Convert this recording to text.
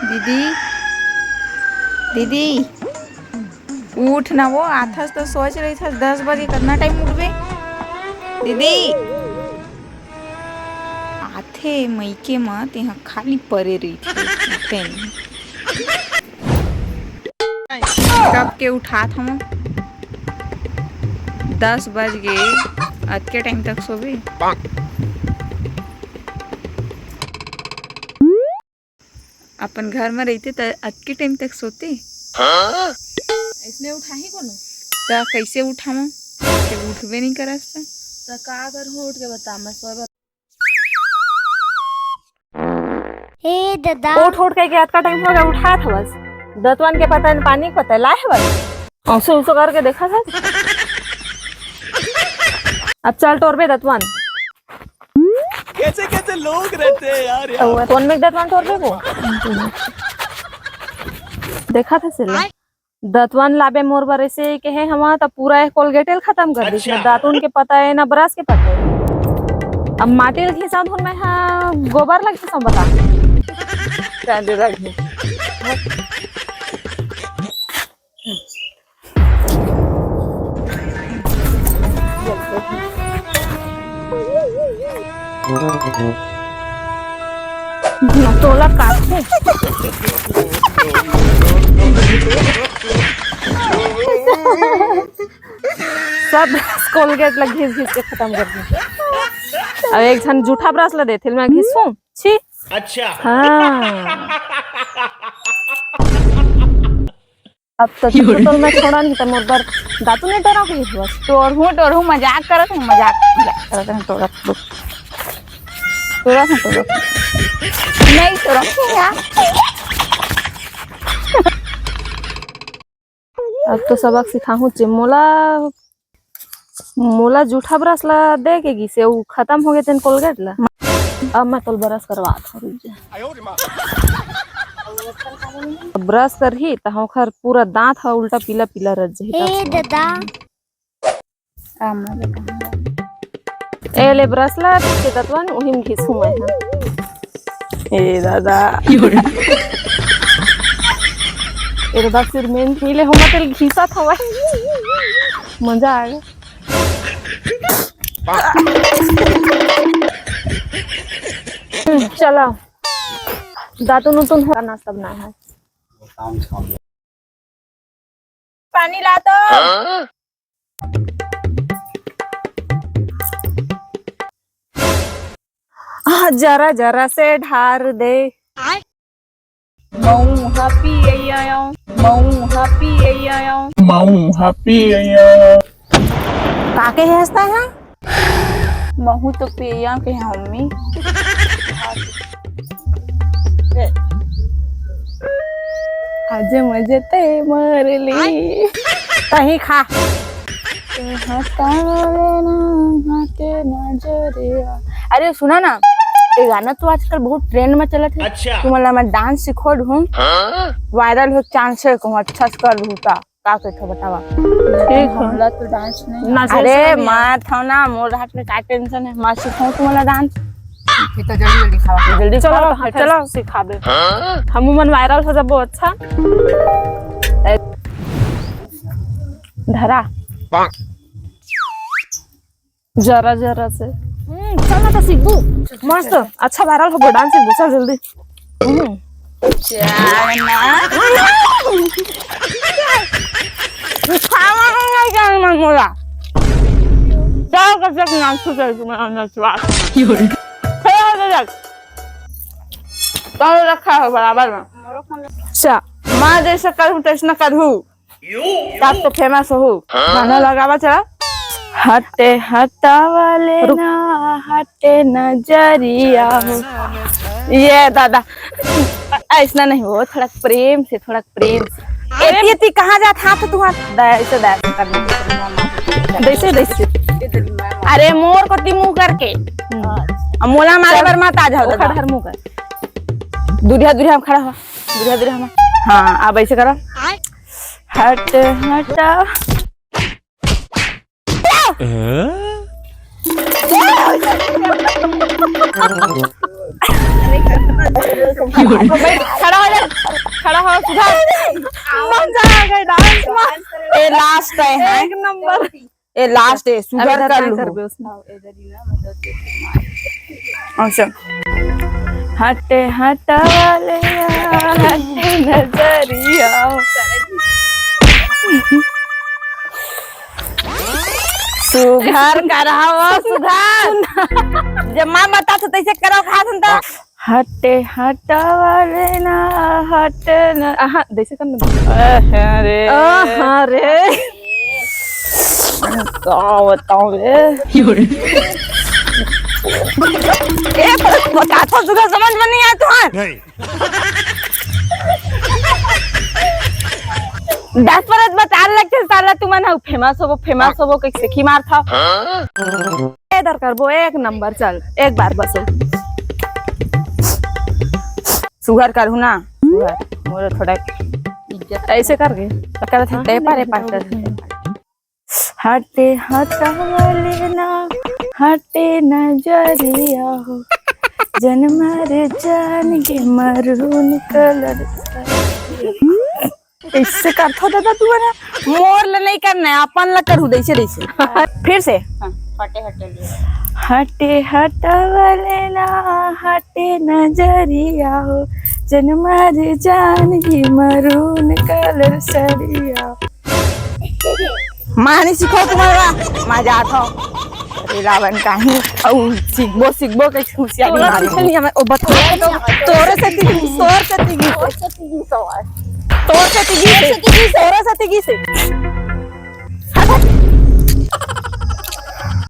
दीदी दीदी उठ ना, वो आथस तो सोच रही था 10 बजे कितना टाइम उठबे। दीदी आथे मईके मत यहाँ खाली परे रही थी, उठे नहीं। कब के उठात हम 10 बज गए, आज के टाइम तक सोबे। अपन घर में रहते तो आज के टाइम तक सोते। इसने उठा ही कोनो तो कैसे उठाऊं, उठबे नहीं करस तो का कर हो, उठ के बता मैं सोए। हे दादा उठ के रात का टाइम हो गया, उठा था बस। दतवन के पता नहीं, पानी के पता है, लाए बस औसे उसो करके देखा था। अब चल तोड़ बे दतवन। कैसे कैसे लोग रहते हैं यार। कौन में दतवन तोड़ बे वो देखा था सिले दतवन लाबे मोर बरे से के है हम तो पूरा कोलगेटेल खत्म कर दी। अच्छा। दातुन के पता है ना ब्रश के पता है। अब माटी घिसा धुन में हाँ गोबर लगे सब बता तोला काटते सब कोलगेट लग घिस घिस के खत्म कर दी। अब एक झन जूठा ब्रश ला देथिल मैं घिसू छी। अच्छा हाँ अब तो तो मैं छोड़ा नहीं था मोर बर दातु ने डरा हुई बस। टोरू मजाक करत हूँ, मजाक करत हूँ। तोड़ा नहीं तोड़ा यार। अब तो सबक सिखाऊं चिमोला मोला जूठा ब्रश ला दे के घिसे वो खत्म हो गए तेन कोलगेट ला। अब मैं तो ब्रश करवा ब्रश कर ही तो खर पूरा दांत है उल्टा पीला पीला रह जाए। हे दादा ए ले ब्रश ला के दतवन वही में घिसू मैं। ए दादा ए दादा सिर में नीले हम तेल घिसा था मजा आ गया। चलो दातुन उतुन होना सब ना है। पानी ला तो। जरा जरा से ढार दे मऊ हैप्पी आया, मऊ हैप्पी आया, माऊ हैप्पी काके हंसता है। महू तो पिया के हैं मम्मी। आज मजे ते मर ली कहीं खा अरे सुना ना, ये गाना तो आजकल बहुत ट्रेंड में चला था। अच्छा तुम्हारा मैं डांस सिखो दूँ, वायरल हो चांस है कहूँ, अच्छा से कर दूँ का कहते बतावा। ठीक हमला तो डांस नहीं। ना अरे माँ था ना, मोर हाथ में क्या टेंशन है, माँ सिखाऊं तुम्हारा डांस। तो जल्दी जल्दी खावा। जल्दी चलो चलो सिखा दे हम मन वायरल हो जब अच्छा धरा जरा जरा से चल ना तो सीखू मस्त अच्छा वायरल हो डांस सीखू चल जल्दी। रखा हो बराबर में। अच्छा माँ जैसे करूँ तैसे करूँ, तब तो फेमस हो। गाना लगावा चला। हटे हटावाले ना हटे नजरिया हो। ये दादा ऐसा नहीं हो, थोड़ा प्रेम से, थोड़ा प्रेम से। एती कहाँ जाता था तू? ऐसे दैसे करना, दैसे दैसे अरे मोर को मुंह करके मोला मारे बर मत आ जाओ। खड़ा मुंह कर दूरिया दूरिया हम खड़ा हो, दूरिया दूरिया हम। हाँ अब ऐसे करो। हट हटा खड़ा हो जा। खड़ा हो सुधा। मजा आ गया डांस में। ए लास्ट है एक नंबर। ए लास्ट है सुधर कर लो। अच्छा हटे हटा वाले हटे नजरिया सुधार कराओ सुधार। जब माँ बता तो तैसे करो खा हटे हटा वाले ना हटे ना जैसे करना। अरे अरे क्या बताऊं ए बता तो सुधा समझ में नहीं आता है। 10 परत बता लगते साला तुम्हारा फेमस हो कैसे खी मार था इधर कर वो एक नंबर। चल एक बार बस सुगर करू ना सुगर मोरे थोड़ा ऐसे करके कर थे पारे पाटर हटे हटा वाले ना हटे नजरिया हो जनमर जान के मरून कलर इससे कर थो दादा तू ना मोर ल नहीं करना है अपन ल करू दैसे दैसे फिर से हटे हटा वाले ना हटे नजरिया हो जनमर जान की मरून कलर सरिया मानी सिखो तुम्हारा मजा आता रावण काही सिखबो के खुशियां मारी हमें ओ बता तोरे से तिगी से